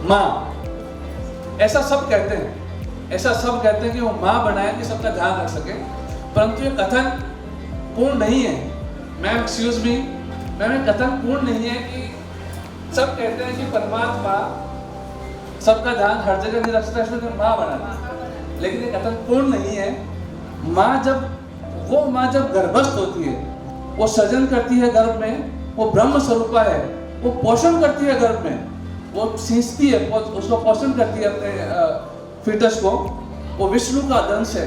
माँ, ऐसा सब कहते हैं कि वो माँ बनाए कि सबका ध्यान रख सके, परंतु ये कथन पूर्ण नहीं है। मैम एक्सक्यूज मी, मैम ये कथन पूर्ण नहीं है कि सब कहते हैं कि परमात्मा सबका ध्यान हर जगह नहीं रख सकता, इसलिए माँ बना, लेकिन ये कथन पूर्ण नहीं है। माँ जब गर्भस्थ होती है, वो सृजन करती है गर्भ में, वो ब्रह्म स्वरूपा है, वो पोषण करती है गर्भ में, वो सींचती है, उसको पोषण करती है अपने फीटस को, वो विष्णु का अंश है।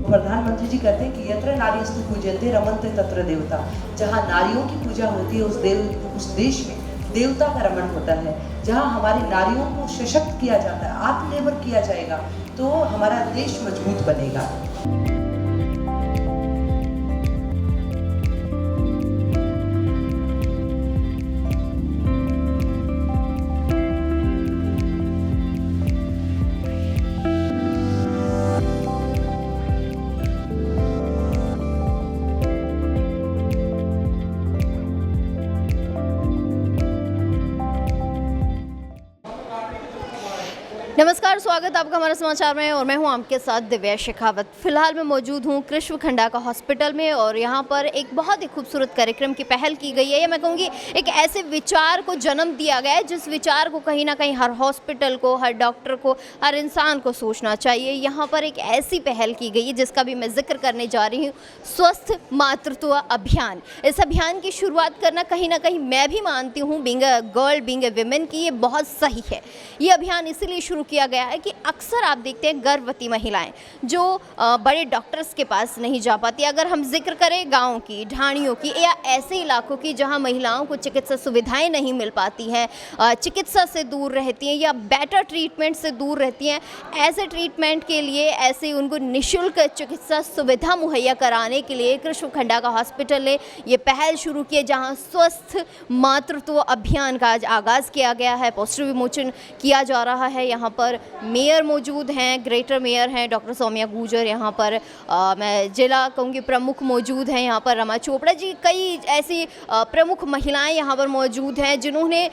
प्रधानमंत्री जी कहते हैं कि यत्र नारीस्तु पूज्यते रमन्ते तत्र देवता। जहाँ नारियों की पूजा होती है उस देश में देवता का रमण होता है। जहाँ हमारी नारियों को सशक्त किया जाता है, आत्मनिर्भर किया जाएगा, तो हमारा देश मजबूत बनेगा। नमस्कार, स्वागत आपका हमारे समाचार में और मैं हूं आपके साथ दिव्या शेखावत। फिलहाल मैं मौजूद हूं कृष्ण खंडा का हॉस्पिटल में और यहां पर एक बहुत ही खूबसूरत कार्यक्रम की पहल की गई है, या मैं कहूँगी एक ऐसे विचार को जन्म दिया गया है जिस विचार को कहीं ना कहीं हर हॉस्पिटल को, हर डॉक्टर को, हर इंसान को सोचना चाहिए। यहाँ पर एक ऐसी पहल की गई है जिसका भी मैं जिक्र करने जा रही हूँ, स्वस्थ मातृत्व अभियान। इस अभियान की शुरुआत करना कहीं ना कहीं मैं भी मानती हूँ, being a girl, being a women, की ये बहुत सही है। ये अभियान इसीलिए शुरू किया गया है कि अक्सर आप देखते हैं गर्भवती महिलाएं जो बड़े डॉक्टर्स के पास नहीं जा पाती। अगर हम जिक्र करें गांव की, ढाणियों की, या ऐसे इलाकों की जहां महिलाओं को चिकित्सा सुविधाएं नहीं मिल पाती हैं, चिकित्सा से दूर रहती हैं या बेटर ट्रीटमेंट से दूर रहती हैं, ऐसे ट्रीटमेंट के लिए, ऐसे उनको निःशुल्क चिकित्सा सुविधा मुहैया कराने के लिए कृष्ण खंडा का हॉस्पिटल ने ये पहल शुरू की है, जहाँ स्वस्थ मातृत्व अभियान का आज आगाज़ किया गया है, पोस्टर विमोचन किया जा रहा है। यहाँ पर मेयर मौजूद हैं, ग्रेटर मेयर हैं डॉक्टर सौम्या गुर्जर, यहाँ पर मैं जिला कहूँगी प्रमुख मौजूद हैं, यहाँ पर रमा चोपड़ा जी, कई ऐसी प्रमुख महिलाएं यहाँ पर मौजूद हैं जिन्होंने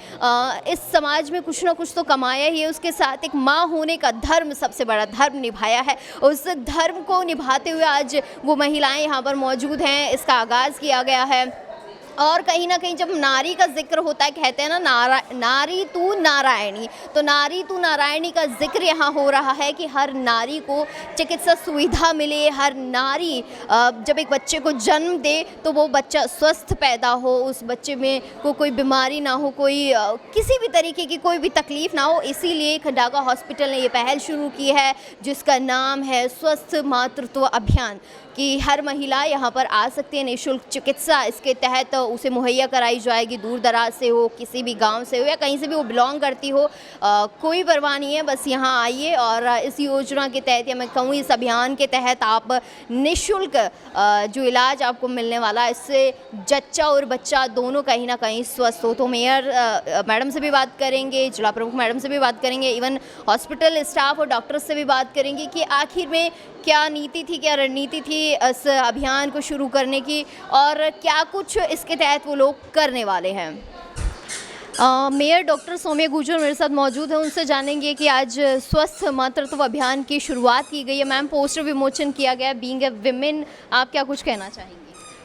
इस समाज में कुछ ना कुछ तो कमाया ही है, उसके साथ एक माँ होने का धर्म, सबसे बड़ा धर्म निभाया है। उस धर्म को निभाते हुए आज वो महिलाएं यहाँ पर मौजूद हैं। इसका आगाज़ किया गया है और कहीं ना कहीं जब नारी का जिक्र होता है, कहते हैं ना नारी तू नारायणी, तो नारी तू नारायणी का जिक्र यहाँ हो रहा है कि हर नारी को चिकित्सा सुविधा मिले, हर नारी जब एक बच्चे को जन्म दे तो वो बच्चा स्वस्थ पैदा हो, उस बच्चे में कोई बीमारी ना हो, कोई किसी भी तरीके की कोई भी तकलीफ़ ना हो। इसीलिए खंडाका हॉस्पिटल ने ये पहल शुरू की है जिसका नाम है स्वस्थ मातृत्व अभियान, कि हर महिला यहाँ पर आ सकती है, निःशुल्क चिकित्सा इसके तहत उसे मुहैया कराई जाएगी। दूर दराज से हो, किसी भी गांव से हो या कहीं से भी वो बिलोंग करती हो, कोई परवाह नहीं है, बस यहाँ आइए और इस योजना के तहत, या मैं कहूँ इस अभियान के तहत आप निःशुल्क जो इलाज आपको मिलने वाला है, इससे जच्चा और बच्चा दोनों कहीं ना कहीं स्वस्थ हो। तो मेयर मैडम से भी बात करेंगे, जिला प्रमुख मैडम से भी बात करेंगे, इवन हॉस्पिटल स्टाफ और डॉक्टर्स से भी बात करेंगे कि आखिर में क्या नीति थी, क्या रणनीति थी इस अभियान को शुरू करने की और क्या कुछ इसके तहत वो लोग करने वाले हैं। मेयर डॉक्टर सौम्या गुर्जर मेरे साथ मौजूद है, उनसे जानेंगे कि आज स्वस्थ मातृत्व अभियान की शुरुआत की गई है। मैम, पोस्टर विमोचन किया गया, बीइंग अ विमेन, आप क्या कुछ कहना चाहेंगे?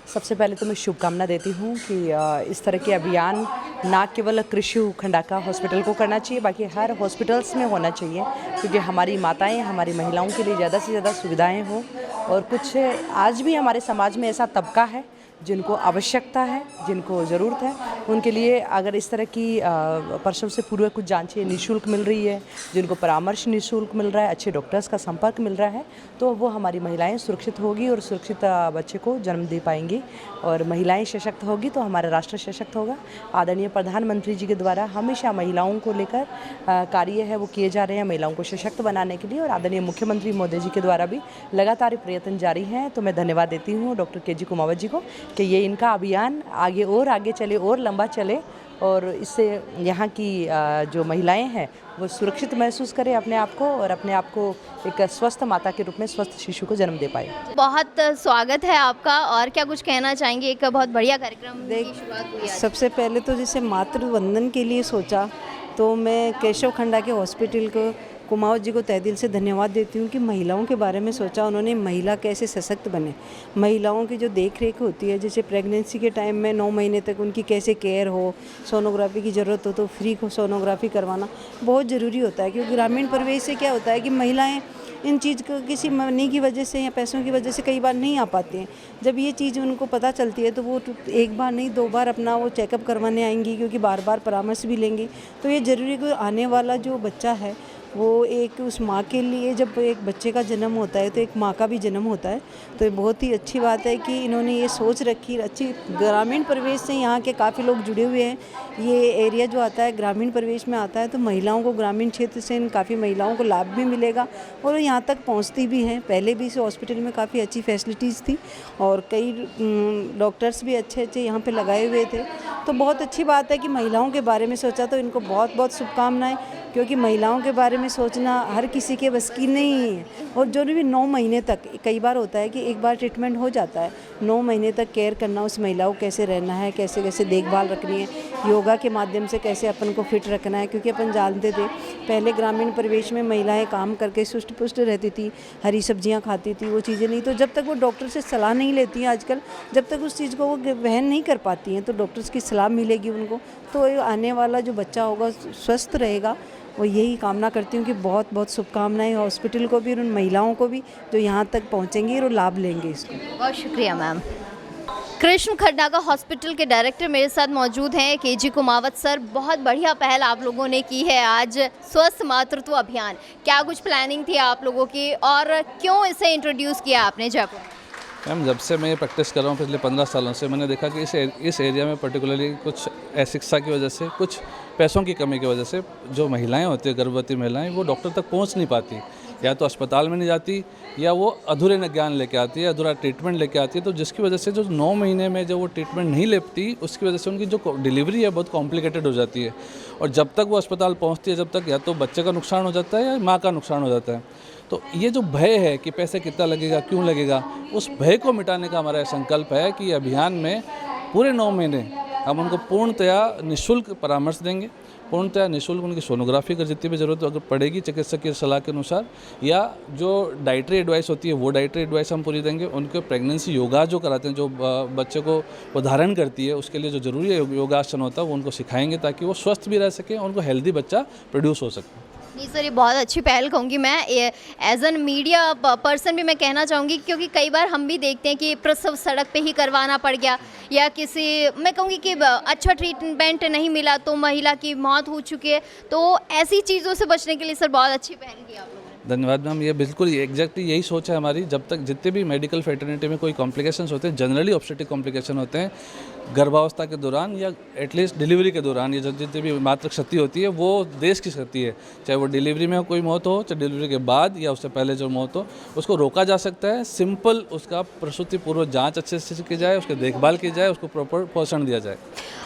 सबसे पहले तो मैं शुभकामना देती हूँ कि इस तरह के अभियान ना केवल कृष्ण खंडाका हॉस्पिटल को करना चाहिए, बाकी हर हॉस्पिटल्स में होना चाहिए, क्योंकि हमारी माताएं, हमारी महिलाओं के लिए ज़्यादा से ज़्यादा सुविधाएं हों। और कुछ आज भी हमारे समाज में ऐसा तबका है जिनको आवश्यकता है, जिनको ज़रूरत है, उनके लिए अगर इस तरह की प्रसव से पूर्व कुछ जांचें निःशुल्क मिल रही है, जिनको परामर्श निःशुल्क मिल रहा है, अच्छे डॉक्टर्स का संपर्क मिल रहा है, तो वो हमारी महिलाएं सुरक्षित होगी और सुरक्षित बच्चे को जन्म दे पाएंगी। और महिलाएं सशक्त होगी तो हमारा राष्ट्र सशक्त होगा। आदरणीय प्रधानमंत्री जी के द्वारा हमेशा महिलाओं को लेकर कार्य है वो किए जा रहे हैं, महिलाओं को सशक्त बनाने के लिए, और आदरणीय मुख्यमंत्री मोदी जी के द्वारा भी लगातार प्रयत्न जारी हैं। तो मैं धन्यवाद देती हूँ डॉक्टर के जी कुमावत जी को कि ये इनका अभियान आगे चले और लंबा चले और इससे यहाँ की जो महिलाएं हैं वो सुरक्षित महसूस करें अपने आप को और अपने आप को एक स्वस्थ माता के रूप में स्वस्थ शिशु को जन्म दे पाए। बहुत स्वागत है आपका, और क्या कुछ कहना चाहेंगे? एक बहुत बढ़िया कार्यक्रम की शुरुआत हुई आज। सबसे पहले तो जैसे मातृ वंदन के लिए सोचा तो मैं केशव खंडा के हॉस्पिटल को कुमावत जी को तहे दिल से धन्यवाद देती हूँ कि महिलाओं के बारे में सोचा उन्होंने। महिला कैसे सशक्त बने, महिलाओं की जो देख रेख होती है, जैसे प्रेगनेंसी के टाइम में 9 महीने तक उनकी कैसे केयर हो, सोनोग्राफी की ज़रूरत हो तो फ्री को सोनोग्राफी करवाना बहुत ज़रूरी होता है। क्योंकि ग्रामीण परिवेश से क्या होता है कि महिलाएं इन चीज़ को किसी मनी की वजह से या पैसों की वजह से कई बार नहीं आ पाती हैं। जब ये चीज़ उनको पता चलती है तो वो एक बार नहीं 2 बार अपना वो चेकअप करवाने आएंगी, क्योंकि बार बार परामर्श भी लेंगी। तो ये ज़रूरी है कि आने वाला जो बच्चा है वो एक उस माँ के लिए, जब एक बच्चे का जन्म होता है तो एक माँ का भी जन्म होता है। तो ये बहुत ही अच्छी बात है कि इन्होंने ये सोच रखी। अच्छी ग्रामीण परिवेश से यहाँ के काफ़ी लोग जुड़े हुए हैं। ये एरिया जो आता है ग्रामीण परिवेश में आता है, तो महिलाओं को ग्रामीण क्षेत्र से इन काफ़ी महिलाओं को लाभ भी मिलेगा और यहाँ तक पहुँचती भी हैं। पहले भी इस हॉस्पिटल में काफ़ी अच्छी फैसिलिटीज़ थी और कई डॉक्टर्स भी अच्छे अच्छे यहाँ पर लगाए हुए थे। तो बहुत अच्छी बात है कि महिलाओं के बारे में सोचा, तो इनको बहुत बहुत शुभकामनाएँ। क्योंकि महिलाओं के बारे में सोचना हर किसी के बस की नहीं है। और जो भी 9 महीने तक, कई बार होता है कि एक बार ट्रीटमेंट हो जाता है, 9 महीने तक केयर करना, उस महिला को कैसे रहना है, कैसे कैसे देखभाल रखनी है, योगा के माध्यम से कैसे अपन को फिट रखना है। क्योंकि अपन जानते थे पहले ग्रामीण परिवेश में महिलाएं काम करके सुष्ट पुष्ट रहती थी, हरी सब्जियां खाती थी, वो चीज़ें नहीं। तो जब तक वो डॉक्टर से सलाह नहीं लेती हैं आजकल, जब तक उस चीज़ को वो वहन नहीं कर पाती हैं, तो डॉक्टर्स की सलाह मिलेगी उनको, तो आने वाला जो बच्चा होगा स्वस्थ रहेगा। और यही कामना करती हूँ कि बहुत बहुत शुभकामनाएं हॉस्पिटल को भी और उन महिलाओं को भी जो यहाँ तक पहुँचेंगी और लाभ लेंगे इसको। बहुत शुक्रिया मैम। कृष्ण खंडा का हॉस्पिटल के डायरेक्टर मेरे साथ मौजूद हैं, केजी कुमावत सर। बहुत बढ़िया पहल आप लोगों ने की है आज, स्वस्थ मातृत्व अभियान। क्या कुछ प्लानिंग थी आप लोगों की और क्यों इसे इंट्रोड्यूस किया आपने जयपुर? मैम, जब से मैं ये प्रैक्टिस कर रहा हूँ पिछले 15 सालों से, मैंने देखा कि इस एरिया में पर्टिकुलरली कुछ अशिक्षा की वजह से, कुछ पैसों की कमी की वजह से जो महिलाएं होती हैं, गर्भवती महिलाएं, वो डॉक्टर तक पहुंच नहीं पाती। या तो अस्पताल में नहीं जाती या वो अधूरे ज्ञान लेके आती है, अधूरा ट्रीटमेंट लेके आती है। तो जिसकी वजह से जो 9 महीने में जो वो ट्रीटमेंट नहीं लेती, उसकी वजह से उनकी जो डिलीवरी है बहुत कॉम्प्लिकेटेड हो जाती है। और जब तक वो अस्पताल पहुँचती है, जब तक या तो बच्चे का नुकसान हो जाता है या माँ का नुकसान हो जाता है। तो ये जो भय है कि पैसे कितना लगेगा, क्यों लगेगा, उस भय को मिटाने का हमारा संकल्प है कि अभियान में पूरे 9 महीने हम उनको पूर्णतया निःशुल्क परामर्श देंगे, पूर्णतया निःशुल्क उनकी सोनोग्राफी कर जितनी भी ज़रूरत अगर पड़ेगी चिकित्सक की सलाह के अनुसार, या जो डाइटरी एडवाइस होती है वो डाइटरी एडवाइस हम पूरी देंगे। उनके प्रेगनेंसी योगा जो कराते हैं, जो बच्चे को वो धारण करती है, उसके लिए जो ज़रूरी है योगासन होता है वो उनको सिखाएंगे ताकि वो स्वस्थ भी रह सकें, उनको हेल्दी बच्चा प्रोड्यूस हो सके। नहीं सर, ये बहुत अच्छी पहल कहूँगी मैं। एज एन मीडिया पर्सन भी मैं कहना चाहूँगी, क्योंकि कई बार हम भी देखते हैं कि प्रसव सड़क पे ही करवाना पड़ गया या किसी, मैं कहूँगी कि अच्छा ट्रीटमेंट नहीं मिला तो महिला की मौत हो चुकी है। तो ऐसी चीज़ों से बचने के लिए सर बहुत अच्छी पहल की आप लोगों ने। धन्यवाद मैम। ये बिल्कुल एग्जैक्टली यही सोच है हमारी। जब तक जितने भी मेडिकल फेटर्निटी में कोई कॉम्प्लिकेशंस होते हैं, जनरली ऑब्स्टेट्रिक कॉम्प्लिकेशन होते हैं गर्भावस्था के दौरान या एटलीस्ट डिलीवरी के दौरान, या जितनी भी मातृ क्षति होती है वो देश की क्षति है। चाहे वो डिलीवरी में कोई मौत हो, चाहे डिलीवरी के बाद या उससे पहले जो मौत हो, उसको रोका जा सकता है। सिंपल उसका प्रसूति पूर्व जाँच अच्छे से की जाए, उसकी देखभाल की जाए, उसको प्रॉपर पोषण दिया जाए।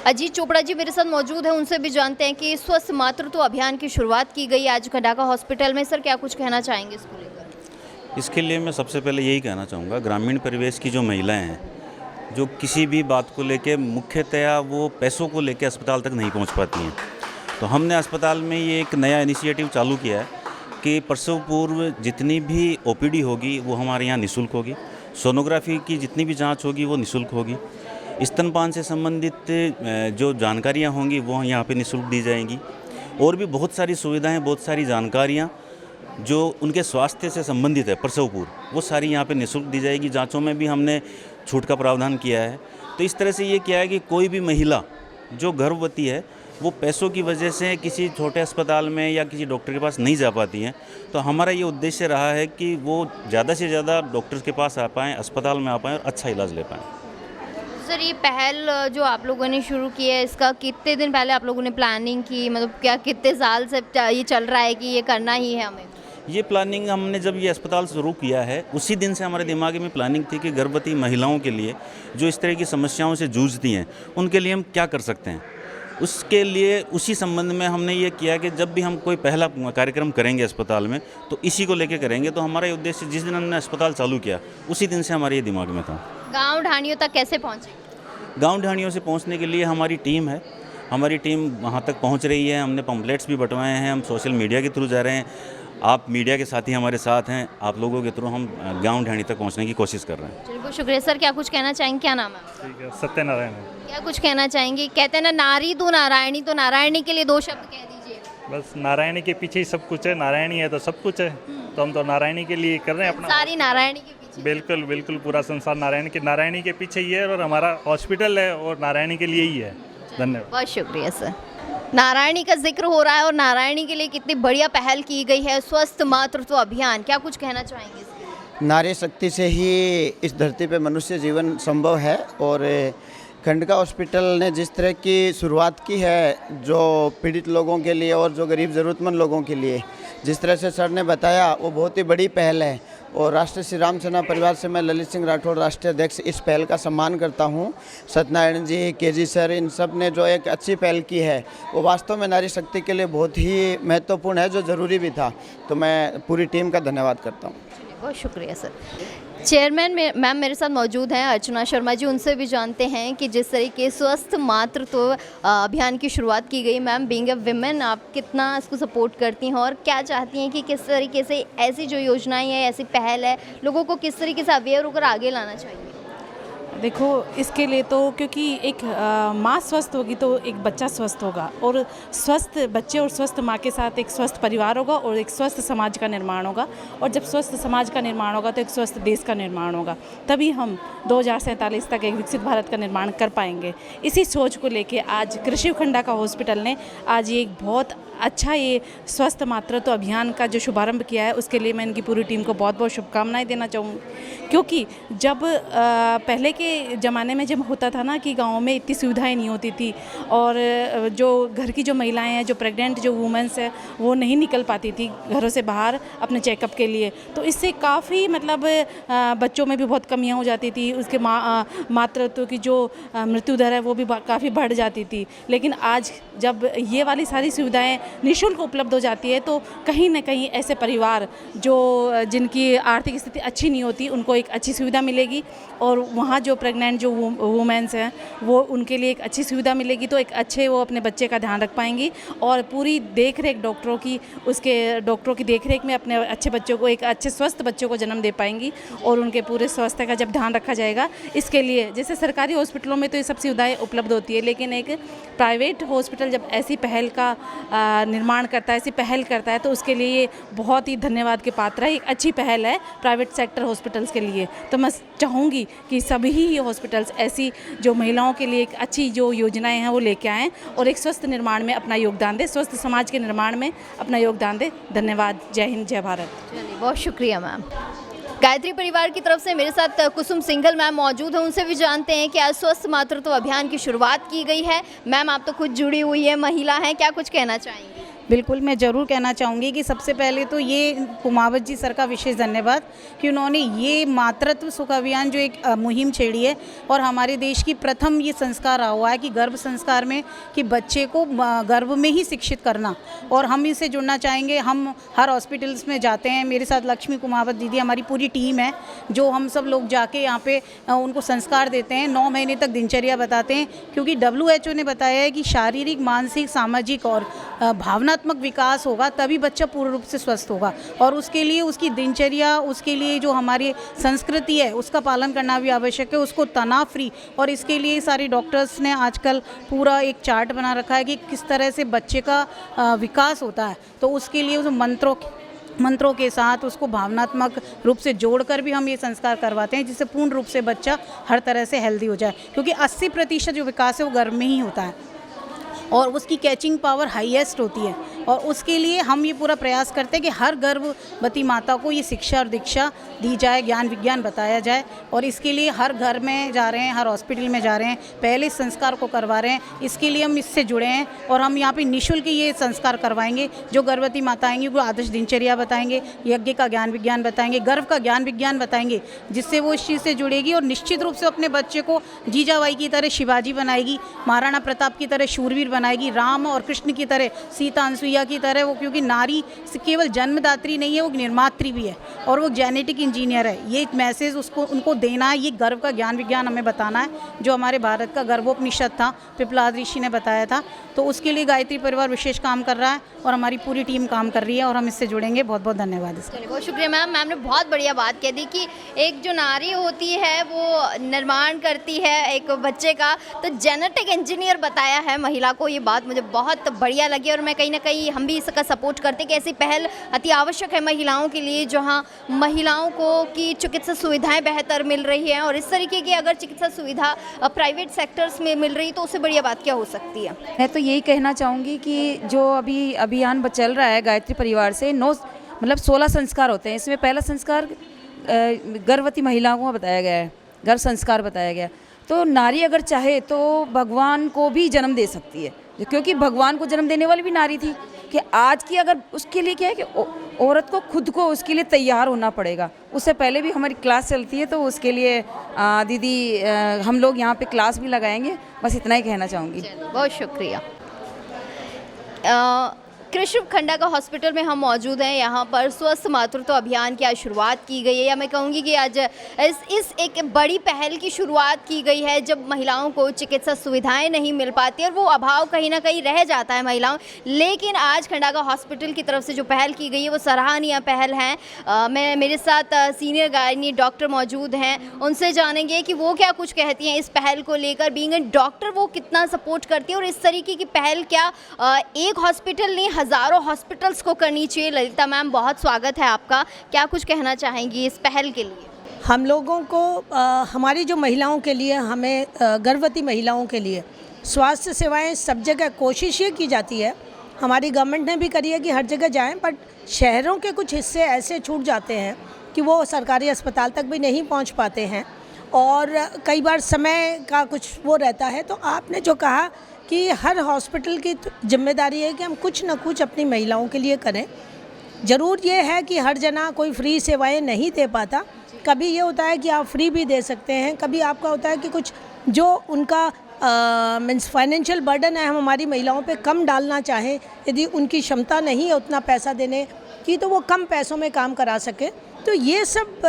अजीत चोपड़ा जी मेरे साथ मौजूद हैं, उनसे भी जानते हैं कि स्वस्थ मातृत्व अभियान की शुरुआत की गई आज खंडाका हॉस्पिटल में। सर क्या कुछ कहना चाहेंगे इसको लेकर? इसके लिए मैं सबसे पहले यही कहना चाहूँगा, ग्रामीण परिवेश की जो महिलाएं हैं, जो किसी भी बात को लेके मुख्यतया वो पैसों को लेके अस्पताल तक नहीं पहुँच पाती हैं, तो हमने अस्पताल में ये एक नया इनिशिएटिव चालू किया है कि प्रसव पूर्व जितनी भी ओपीडी होगी वो हमारे यहाँ निःशुल्क होगी। सोनोग्राफी की जितनी भी जाँच होगी वो निःशुल्क होगी। स्तनपान से संबंधित जो जानकारियाँ होंगी वो यहाँ पे निःशुल्क दी जाएंगी। और भी बहुत सारी सुविधाएं, बहुत सारी जानकारियाँ जो उनके स्वास्थ्य से संबंधित है प्रसव पूर्व, वो सारी यहाँ पे निःशुल्क दी जाएगी। जांचों में भी हमने छूट का प्रावधान किया है। तो इस तरह से ये किया है कि कोई भी महिला जो गर्भवती है वो पैसों की वजह से किसी छोटे अस्पताल में या किसी डॉक्टर के पास नहीं जा पाती हैं, तो हमारा ये उद्देश्य रहा है कि वो ज़्यादा से ज़्यादा डॉक्टर्स के पास आ पाएँ, अस्पताल में आ पाएँ और अच्छा इलाज ले पाएँ। सर ये पहल जो आप लोगों ने शुरू की है, इसका कितने दिन पहले आप लोगों ने प्लानिंग की, मतलब क्या कितने साल से ये चल रहा है कि ये करना ही है हमें? ये प्लानिंग हमने जब ये अस्पताल शुरू किया है उसी दिन से हमारे दिमाग में प्लानिंग थी कि गर्भवती महिलाओं के लिए जो इस तरह की समस्याओं से जूझती हैं उनके लिए हम क्या कर सकते हैं। उसके लिए उसी संबंध में हमने ये किया कि जब भी हम कोई पहला कार्यक्रम करेंगे अस्पताल में तो इसी को लेके करेंगे। तो हमारा ये उद्देश्य जिस दिन हमने अस्पताल चालू किया उसी दिन से हमारे ये दिमाग में था। गांव ढाणियों तक कैसे पहुंचे? गांव ढाणियों से पहुंचने के लिए हमारी टीम है, हमारी टीम वहां तक पहुंच रही है। हमने पम्पलेट्स भी बंटवाए हैं, हम सोशल मीडिया के थ्रू जा रहे हैं, आप मीडिया के साथी हमारे साथ हैं, आप लोगों के थ्रू हम गांव ढाणी तक पहुंचने की कोशिश कर रहे हैं। चलिए बहुत शुक्रिया सर। क्या कुछ कहना चाहेंगे? क्या नाम है? ठीक है, सत्यनारायण है। क्या कुछ कहना चाहेंगे? कहते हैं ना नारी तो नारायणी, तो नारायणी के लिए 2 शब्द कह दीजिए। बस नारायणी के पीछे ही सब कुछ है, नारायणी है तो सब कुछ है, तो हम तो नारायणी के लिए कर रहे हैं अपना। सारी नारायणी के पीछे। बिल्कुल बिल्कुल, पूरा संसार नारायणी के पीछे ही है और हमारा हॉस्पिटल है और नारायणी के लिए ही है। धन्यवाद। बहुत शुक्रिया सर। नारायणी का जिक्र हो रहा है और नारायणी के लिए कितनी बढ़िया पहल की गई है, स्वस्थ मातृत्व अभियान। क्या कुछ कहना चाहेंगे इसके लिए? नारी शक्ति से ही इस धरती पे मनुष्य जीवन संभव है और खंडका हॉस्पिटल ने जिस तरह की शुरुआत की है जो पीड़ित लोगों के लिए और जो गरीब ज़रूरतमंद लोगों के लिए, जिस तरह से सर ने बताया वो बहुत ही बड़ी पहल है। और राष्ट्रीय श्री राम सेना परिवार से मैं ललित सिंह राठौड़ राष्ट्रीय अध्यक्ष इस पहल का सम्मान करता हूँ। सत्यनारायण जी, केजी सर, इन सब ने जो एक अच्छी पहल की है वो वास्तव में नारी शक्ति के लिए बहुत ही महत्वपूर्ण है, जो ज़रूरी भी था। तो मैं पूरी टीम का धन्यवाद करता हूँ। बहुत शुक्रिया सर। चेयरमैन मैम मेरे साथ मौजूद हैं अर्चना शर्मा जी, उनसे भी जानते हैं कि जिस तरीके स्वस्थ मातृत्व अभियान की शुरुआत की गई, मैम बीइंग अ विमेन आप कितना इसको सपोर्ट करती हैं और क्या चाहती हैं कि किस तरीके से ऐसी जो योजनाएं हैं, ऐसी पहल है, लोगों को किस तरीके से अवेयर होकर आगे लाना चाहिए? देखो, इसके लिए तो क्योंकि एक माँ स्वस्थ होगी तो एक बच्चा स्वस्थ होगा, और स्वस्थ बच्चे और स्वस्थ माँ के साथ एक स्वस्थ परिवार होगा और एक स्वस्थ समाज का निर्माण होगा। और जब स्वस्थ समाज का निर्माण होगा तो एक स्वस्थ देश का निर्माण होगा, तभी हम 2047 तक एक विकसित भारत का निर्माण कर पाएंगे। इसी सोच को लेके आज कृषि खंडाका हॉस्पिटल ने आज ये एक बहुत अच्छा ये स्वस्थ मातृत्व अभियान का जो शुभारंभ किया है, उसके लिए मैं इनकी पूरी टीम को बहुत बहुत शुभकामनाएं देना चाहूँगी। क्योंकि जब पहले के ज़माने में जब होता था ना कि गाँव में इतनी सुविधाएं नहीं होती थी और जो घर की जो महिलाएं हैं, जो प्रेग्नेंट जो वुमेंस है, वो नहीं निकल पाती थी घरों से बाहर अपने चेकअप के लिए, तो इससे काफ़ी मतलब बच्चों में भी बहुत कमियाँ हो जाती थी, उसके मातृत्व की जो मृत्यु दर है वो भी काफ़ी बढ़ जाती थी। लेकिन आज जब ये वाली सारी सुविधाएँ निःशुल्क उपलब्ध हो जाती है तो कहीं ना कहीं ऐसे परिवार जो जिनकी आर्थिक स्थिति अच्छी नहीं होती उनको एक अच्छी सुविधा मिलेगी, और वहाँ जो प्रेग्नेंट जो वुमेन्स हैं वो उनके लिए एक अच्छी सुविधा मिलेगी, तो एक अच्छे वो अपने बच्चे का ध्यान रख पाएंगी और पूरी देख रेख डॉक्टरों की देख रेख में अपने अच्छे बच्चों को, एक अच्छे स्वस्थ बच्चों को जन्म दे पाएंगी। और उनके पूरे स्वास्थ्य का जब ध्यान रखा जाएगा, इसके लिए जैसे सरकारी हॉस्पिटलों में तो ये सब सुविधाएँ उपलब्ध होती है, लेकिन एक प्राइवेट हॉस्पिटल जब ऐसी पहल का निर्माण करता है, ऐसी पहल करता है, तो उसके लिए ये बहुत ही धन्यवाद के पात्र है। एक अच्छी पहल है प्राइवेट सेक्टर हॉस्पिटल्स के लिए। तो मैं चाहूँगी कि सभी ही हॉस्पिटल्स ऐसी जो महिलाओं के लिए एक अच्छी जो योजनाएं हैं वो लेके आएँ और एक स्वस्थ निर्माण में अपना योगदान दें, स्वस्थ समाज के निर्माण में अपना योगदान दें। धन्यवाद। जय हिंद, जय भारत। चलिए बहुत शुक्रिया मैम। गायत्री परिवार की तरफ से मेरे साथ कुसुम सिंघल मैम मौजूद हैं, उनसे भी जानते हैं कि आज स्वस्थ मातृत्व अभियान की शुरुआत की गई है। मैम आप तो खुद जुड़ी हुई है, महिला हैं, क्या कुछ कहना चाहेंगी? बिल्कुल, मैं ज़रूर कहना चाहूँगी कि सबसे पहले तो ये कुमावत जी सर का विशेष धन्यवाद कि उन्होंने ये मातृत्व सुख अभियान जो एक मुहिम छेड़ी है, और हमारे देश की प्रथम ये संस्कार रहा हुआ है कि गर्भ संस्कार में कि बच्चे को गर्भ में ही शिक्षित करना, और हम इससे जुड़ना चाहेंगे। हम हर हॉस्पिटल्स में जाते हैं, मेरे साथ लक्ष्मी कुमावत दीदी हमारी पूरी टीम है, जो हम सब लोग जाके यहाँ पे उनको संस्कार देते हैं, 9 महीने तक दिनचर्या बताते हैं, क्योंकि WHO ने बताया है कि शारीरिक, मानसिक, सामाजिक और भावनात्मक विकास होगा तभी बच्चा पूर्ण रूप से स्वस्थ होगा। और उसके लिए उसकी दिनचर्या, उसके लिए जो हमारी संस्कृति है उसका पालन करना भी आवश्यक है, उसको तनाव फ्री। और इसके लिए सारे डॉक्टर्स ने आजकल पूरा एक चार्ट बना रखा है कि किस तरह से बच्चे का विकास होता है, तो उसके लिए उस मंत्रों के साथ उसको भावनात्मक रूप से जोड़कर भी हम ये संस्कार करवाते हैं, जिससे पूर्ण रूप से बच्चा हर तरह से हेल्दी हो जाए। क्योंकि 80% जो विकास है वो गर्भ में ही होता है और उसकी कैचिंग पावर हाईएस्ट होती है। और उसके लिए हम ये पूरा प्रयास करते हैं कि हर गर्भवती माता को ये शिक्षा और दीक्षा दी जाए, ज्ञान विज्ञान बताया जाए। और इसके लिए हर घर में जा रहे हैं, हर हॉस्पिटल में जा रहे हैं, पहले संस्कार को करवा रहे हैं। इसके लिए हम इससे जुड़े हैं और हम यहाँ पे निःशुल्क ये संस्कार करवाएंगे। जो गर्भवती माता आएंगी वो आदर्श दिनचर्या बताएंगे, यज्ञ का ज्ञान विज्ञान बताएंगे, गर्भ का ज्ञान विज्ञान बताएंगे, जिससे वो इस चीज़ से जुड़ेगी और निश्चित रूप से अपने बच्चे को जीजाबाई की तरह शिवाजी बनाएगी, महाराणा प्रताप की तरह शूरवीर बनाएगी, राम और कृष्ण की तरह, सीता अनसुईया की तरह। वो क्योंकि नारी केवल जन्मदात्री नहीं है, वो निर्मात्री भी है और वो जेनेटिक इंजीनियर है। ये एक मैसेज उसको उनको देना है, ये गर्भ का ज्ञान विज्ञान हमें बताना है, जो हमारे भारत का गर्भोपनिषद था, पिपलाद ऋषि ने बताया था। तो उसके लिए गायत्री परिवार विशेष काम कर रहा है और हमारी पूरी टीम काम कर रही है और हम इससे जुड़ेंगे। बहुत बहुत धन्यवाद इसका। बहुत शुक्रिया मैम। मैम ने बहुत बढ़िया बात कह दी कि एक जो नारी होती है वो निर्माण करती है एक बच्चे का, तो जेनेटिक इंजीनियर बताया है महिला को। ये बात मुझे बहुत बढ़िया लगी और मैं कहीं ना कहीं हम भी इसका सपोर्ट करते कि ऐसी पहल अति आवश्यक है महिलाओं के लिए, जहां महिलाओं को की चिकित्सा सुविधाएं बेहतर मिल रही हैं। और इस तरीके की अगर चिकित्सा सुविधा प्राइवेट सेक्टर्स में मिल रही तो उससे बढ़िया बात क्या हो सकती है। मैं तो यही कहना चाहूँगी कि जो अभी अभियान चल रहा है गायत्री परिवार से, 16 संस्कार होते हैं। इसमें पहला संस्कार गर्भवती महिलाओं को बताया गया है, गर्भ संस्कार बताया गया। तो नारी अगर चाहे तो भगवान को भी जन्म दे सकती है, क्योंकि भगवान को जन्म देने वाली भी नारी थी। कि आज की अगर उसके लिए क्या है कि औरत को खुद को उसके लिए तैयार होना पड़ेगा। उससे पहले भी हमारी क्लास चलती है, तो उसके लिए दीदी हम लोग यहाँ पे क्लास भी लगाएंगे। बस इतना ही कहना चाहूँगी। बहुत शुक्रिया। कृष्ण खंडा का हॉस्पिटल में हम मौजूद हैं। यहाँ पर स्वस्थ मातृत्व अभियान की आज शुरुआत की गई है, या मैं कहूँगी कि आज इस एक बड़ी पहल की शुरुआत की गई है, जब महिलाओं को चिकित्सा सुविधाएं नहीं मिल पाती और वो अभाव कहीं ना कहीं रह जाता है महिलाओं। लेकिन आज खंडा का हॉस्पिटल की तरफ से जो पहल की गई है वो सराहनीय पहल है। मैं मेरे साथ सीनियर गायनी डॉक्टर मौजूद हैं, उनसे जानेंगे कि वो क्या कुछ कहती हैं इस पहल को लेकर। बीइंग ए डॉक्टर वो कितना सपोर्ट करती है और इस तरीके की पहल क्या एक हॉस्पिटल नहीं हज़ारों हॉस्पिटल्स को करनी चाहिए। ललिता मैम, बहुत स्वागत है आपका। क्या कुछ कहना चाहेंगी इस पहल के लिए? हम लोगों को हमारी जो महिलाओं के लिए, हमें गर्भवती महिलाओं के लिए स्वास्थ्य सेवाएं सब जगह कोशिश ये की जाती है, हमारी गवर्नमेंट ने भी करी है कि हर जगह जाएं, बट शहरों के कुछ हिस्से ऐसे छूट जाते हैं कि वो सरकारी अस्पताल तक भी नहीं पहुंच पाते हैं और कई बार समय का कुछ वो रहता है। तो आपने जो कहा कि हर हॉस्पिटल की जिम्मेदारी है कि हम कुछ न कुछ अपनी महिलाओं के लिए करें। ज़रूर ये है कि हर जना कोई फ्री सेवाएं नहीं दे पाता। कभी ये होता है कि आप फ्री भी दे सकते हैं, कभी आपका होता है कि कुछ जो उनका मीन्स फाइनेंशियल बर्डन है, हम हमारी महिलाओं पे कम डालना चाहें, यदि उनकी क्षमता नहीं है उतना पैसा देने की तो वो कम पैसों में काम करा सके। तो ये सब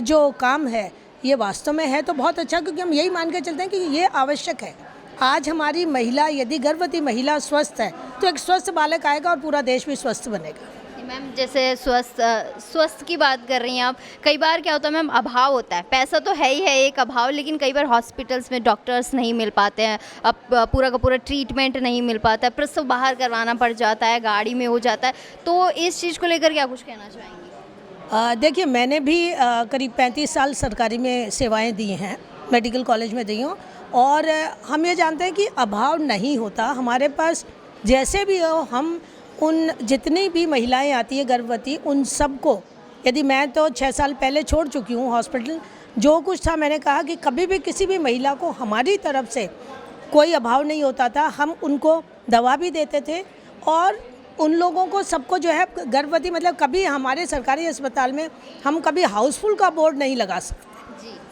जो काम है ये वास्तव में है तो बहुत अच्छा, क्योंकि हम यही मान के चलते हैं कि ये आवश्यक है। आज हमारी महिला, यदि गर्भवती महिला स्वस्थ है तो एक स्वस्थ बालक आएगा और पूरा देश भी स्वस्थ बनेगा। मैम, जैसे स्वस्थ की बात कर रही हैं आप, कई बार क्या होता है मैम, अभाव होता है। पैसा तो है ही है एक अभाव, लेकिन कई बार हॉस्पिटल्स में डॉक्टर्स नहीं मिल पाते हैं, अब पूरा का पूरा ट्रीटमेंट नहीं मिल पाता है, प्रसव बाहर करवाना पड़ जाता है, गाड़ी में हो जाता है। तो इस चीज़ को लेकर क्या कुछ कहना चाहेंगी? देखिए, मैंने भी करीब 35 साल सरकारी में सेवाएं दी हैं, मेडिकल कॉलेज में दी हूँ, और हम ये जानते हैं कि अभाव नहीं होता हमारे पास। जैसे भी हो, हम उन जितनी भी महिलाएं आती हैं गर्भवती, उन सबको, यदि मैं तो 6 साल पहले छोड़ चुकी हूँ हॉस्पिटल, जो कुछ था मैंने कहा कि कभी भी किसी भी महिला को हमारी तरफ से कोई अभाव नहीं होता था। हम उनको दवा भी देते थे और उन लोगों को सबको जो है गर्भवती, मतलब कभी हमारे सरकारी अस्पताल में हम कभी हाउसफुल का बोर्ड नहीं लगा सकते।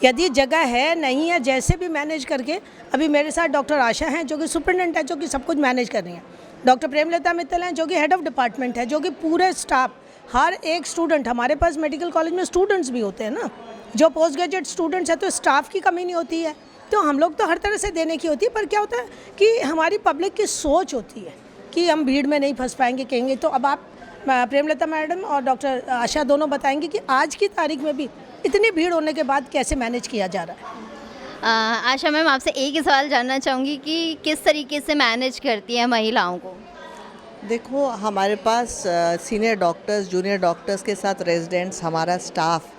यदि जगह है नहीं है, जैसे भी मैनेज करके, अभी मेरे साथ डॉक्टर आशा हैं जो कि सुपरिटेंडेंट है, जो कि सब कुछ मैनेज कर रही हैं, डॉक्टर प्रेमलता मित्तल हैं जो कि हेड ऑफ डिपार्टमेंट है, जो कि पूरे स्टाफ, हर एक स्टूडेंट, हमारे पास मेडिकल कॉलेज में स्टूडेंट्स भी होते हैं ना, जो पोस्ट ग्रेजुएट स्टूडेंट्स हैं, तो स्टाफ की कमी नहीं होती है। तो हम लोग तो हर तरह से देने की होती है, पर क्या होता है कि हमारी पब्लिक की सोच होती है कि हम भीड़ में नहीं फंस पाएंगे, कहेंगे। तो अब आप प्रेमलता मैडम और डॉक्टर आशा दोनों बताएंगे कि आज की तारीख में भी इतनी भीड़ होने के बाद कैसे मैनेज किया जा रहा है। आशा मैम, आपसे एक ही सवाल जानना चाहूँगी कि किस तरीके से मैनेज करती हैं महिलाओं को? देखो, हमारे पास सीनियर डॉक्टर्स, जूनियर डॉक्टर्स के साथ रेजिडेंट्स, हमारा स्टाफ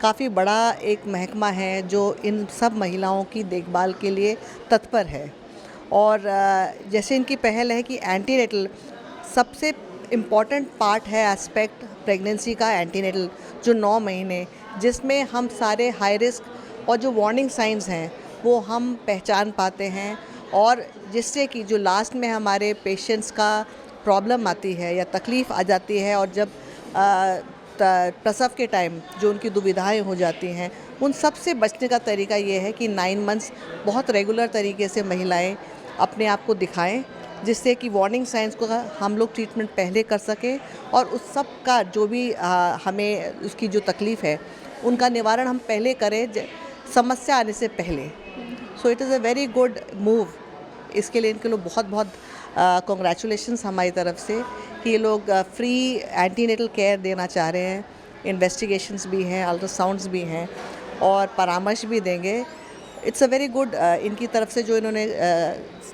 काफ़ी बड़ा एक महकमा है जो इन सब महिलाओं की देखभाल के लिए तत्पर है। और जैसे इनकी पहल है कि एंटीनेटल, सबसे इम्पॉर्टेंट पार्ट है एस्पेक्ट प्रेगनेंसी का एंटीनेटल, जो 9 महीने, जिसमें हम सारे हाई रिस्क और जो वार्निंग साइंस हैं वो हम पहचान पाते हैं, और जिससे कि जो लास्ट में हमारे पेशेंट्स का प्रॉब्लम आती है या तकलीफ़ आ जाती है, और जब प्रसव के टाइम जो उनकी दुविधाएं हो जाती हैं, उन सब से बचने का तरीका ये है कि 9 मंथ्स बहुत रेगुलर तरीके से महिलाएं अपने आप को दिखाएं, जिससे कि वार्निंग साइंस को हम लोग ट्रीटमेंट पहले कर सकें, और उस सब का जो भी हमें उसकी जो तकलीफ़ है उनका निवारण हम पहले करें, समस्या आने से पहले। So it is a very good move. इसके लिए इनके लोग बहुत बहुत कॉन्ग्रेचुलेशंस हमारी तरफ से कि ये लोग फ्री एंटीनेटल केयर देना चाह रहे हैं। इन्वेस्टिगेशंस भी हैं, अल्ट्रासाउंड्स भी हैं और परामर्श भी देंगे। इट्स अ वेरी गुड, इनकी तरफ से जो इन्होंने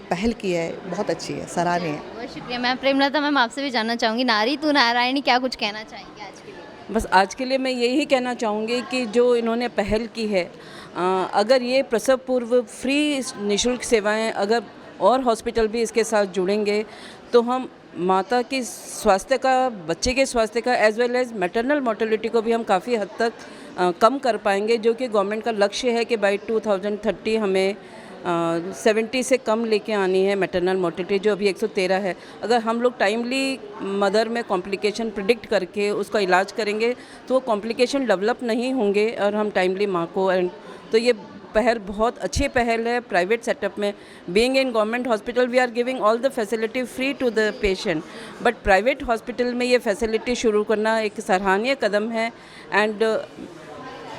पहल की है बहुत अच्छी है, सराहनीय है। बहुत शुक्रिया मैम। प्रेमलता मैम, आपसे भी जानना चाहूँगी, नारी तू नारायणी क्या कुछ कहना चाहेंगे आज के लिए? बस आज के लिए मैं यही कहना चाहूँगी कि जो इन्होंने पहल की है, अगर ये प्रसव पूर्व फ्री निःशुल्क सेवाएं अगर और हॉस्पिटल भी इसके साथ जुड़ेंगे तो हम माता की स्वास्थ्य का, बच्चे के स्वास्थ्य का as well as maternal mortality को भी हम काफ़ी हद तक कम कर पाएंगे, जो कि गवर्नमेंट का लक्ष्य है कि बाई 2030 हमें 70 से कम लेके आनी है मैटरनल मोर्टेलिटी, जो अभी 113 है। अगर हम लोग टाइमली मदर में कॉम्प्लिकेशन प्रिडिक्ट करके उसका इलाज करेंगे तो वो कॉम्प्लिकेशन डेवलप नहीं होंगे और हम टाइमली माँ को, तो ये पहल बहुत अच्छी पहल है प्राइवेट सेटअप में। Being in government hospital we are giving all the facility free to the patient, but private hospital में ये फैसिलिटी शुरू करना एक सराहनीय कदम है। एंड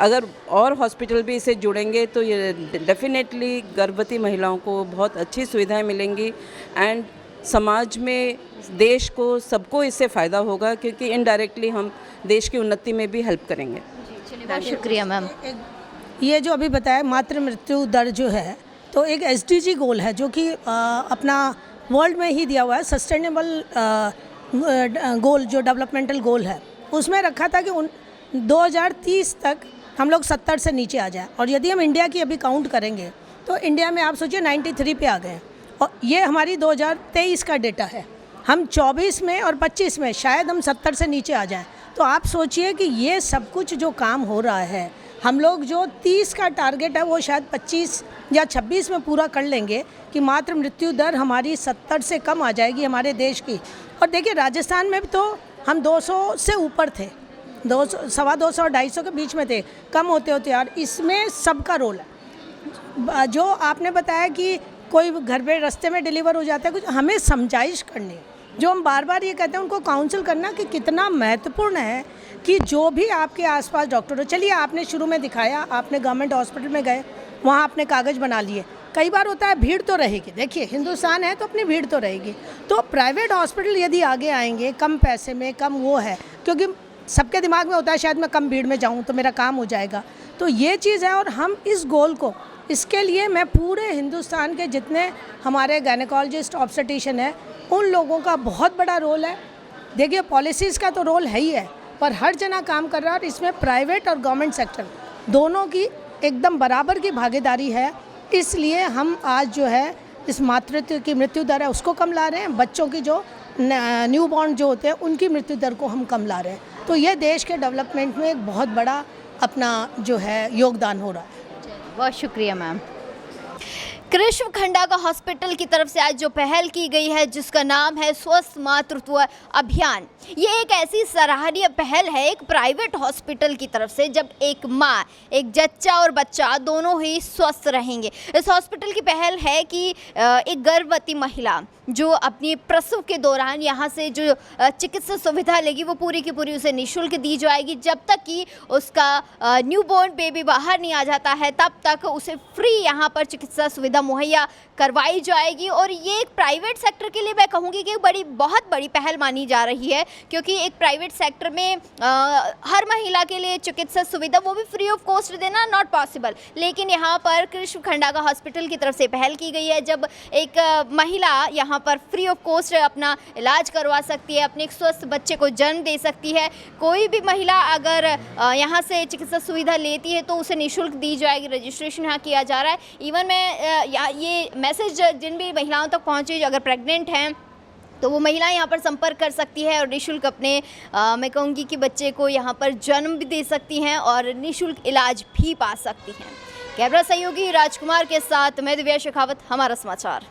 अगर और हॉस्पिटल भी इससे जुड़ेंगे तो ये डेफिनेटली गर्भवती महिलाओं को बहुत अच्छी सुविधाएं मिलेंगी एंड समाज में, देश को, सबको इससे फ़ायदा होगा, क्योंकि इनडायरेक्टली हम देश की उन्नति में भी हेल्प करेंगे। चलिए, बहुत शुक्रिया मैम। ये जो अभी बताया मातृ मृत्यु दर जो है, तो एक SDG गोल है जो कि अपना वर्ल्ड में ही दिया हुआ है, सस्टेनेबल गोल जो डेवलपमेंटल गोल है, उसमें रखा था कि 2030 तक हम लोग 70 से नीचे आ जाए। और यदि हम इंडिया की अभी काउंट करेंगे तो इंडिया में आप सोचिए 93 पे आ गए, और ये हमारी 2023 का डेटा है। हम 24 में और 25 में शायद हम 70 से नीचे आ जाएं। तो आप सोचिए कि ये सब कुछ जो काम हो रहा है, हम लोग जो 30 का टारगेट है वो शायद 25 या 26 में पूरा कर लेंगे कि मातृ मृत्यु दर हमारी 70 से कम आ जाएगी हमारे देश की। और देखिए राजस्थान में भी तो हम 200 से ऊपर थे, 200, 250 और 250 के बीच में थे, कम होते होते यार। इसमें सबका रोल है। जो आपने बताया कि कोई घर पे रास्ते में डिलीवर हो जाता है, कुछ हमें समझाइश करनी, जो हम बार बार ये कहते हैं उनको काउंसिल करना कि कितना महत्वपूर्ण है कि जो भी आपके आसपास डॉक्टर हो। चलिए आपने शुरू में दिखाया, आपने गवर्नमेंट हॉस्पिटल में गए, वहाँ आपने कागज़ बना लिए। कई बार होता है भीड़ तो रहेगी, देखिए हिंदुस्तान है तो अपनी भीड़ तो रहेगी। तो प्राइवेट हॉस्पिटल यदि आगे आएंगे कम पैसे में, कम वो है, क्योंकि सबके दिमाग में होता है शायद मैं कम भीड़ में जाऊँ तो मेरा काम हो जाएगा। तो ये चीज़ है, और हम इस गोल को, इसके लिए मैं पूरे हिंदुस्तान के जितने हमारे गायनेकोलॉजिस्ट, ऑब्स्टेट्रिशियन है, उन लोगों का बहुत बड़ा रोल है। देखिए पॉलिसीज़ का तो रोल है ही है, पर हर जना काम कर रहा है, और इसमें प्राइवेट और गवर्नमेंट सेक्टर दोनों की एकदम बराबर की भागीदारी है। इसलिए हम आज जो है इस मातृत्व की मृत्यु दर है उसको कम ला रहे हैं, बच्चों की जो न्यू बॉर्न जो होते हैं उनकी मृत्यु दर को हम कम ला रहे हैं। तो ये देश के डेवलपमेंट में एक बहुत बड़ा अपना जो है योगदान हो रहा है। बहुत शुक्रिया मैम। कृष्ण खंडा का हॉस्पिटल की तरफ से आज जो पहल की गई है, जिसका नाम है स्वस्थ मातृत्व अभियान, ये एक ऐसी सराहनीय पहल है एक प्राइवेट हॉस्पिटल की तरफ से, जब एक माँ, एक जच्चा और बच्चा दोनों ही स्वस्थ रहेंगे। इस हॉस्पिटल की पहल है कि एक गर्भवती महिला जो अपनी प्रसव के दौरान यहाँ से जो चिकित्सा सुविधा लेगी वो पूरी की पूरी उसे निःशुल्क दी जाएगी। जब तक कि उसका न्यूबॉर्न बेबी बाहर नहीं आ जाता है तब तक उसे फ्री यहाँ पर चिकित्सा सुविधा मुहैया करवाई जाएगी। और ये एक प्राइवेट सेक्टर के लिए मैं कहूँगी कि बहुत बड़ी पहल मानी जा रही है, क्योंकि एक प्राइवेट सेक्टर में हर महिला के लिए चिकित्सा सुविधा वो भी फ्री ऑफ कॉस्ट देना नॉट पॉसिबल। लेकिन यहाँ पर कृष्ण खंडा का हॉस्पिटल की तरफ से पहल की गई है, जब एक महिला यहाँ पर फ्री ऑफ कॉस्ट अपना इलाज करवा सकती है, अपने एक स्वस्थ बच्चे को जन्म दे सकती है। कोई भी महिला अगर यहाँ से चिकित्सा सुविधा लेती है तो उसे निःशुल्क दी जाएगी। रजिस्ट्रेशन यहाँ किया जा रहा है। इवन मैं ये मैसेज जिन भी महिलाओं तक पहुँचे जो अगर प्रेग्नेंट हैं तो वो महिलाएं यहाँ पर संपर्क कर सकती है और निःशुल्क अपने मैं कहूँगी कि बच्चे को यहाँ पर जन्म भी दे सकती हैं और निःशुल्क इलाज भी पा सकती हैं। कैमरा सहयोगी राजकुमार के साथ मैं दिव्या शेखावत, हमारा समाचार।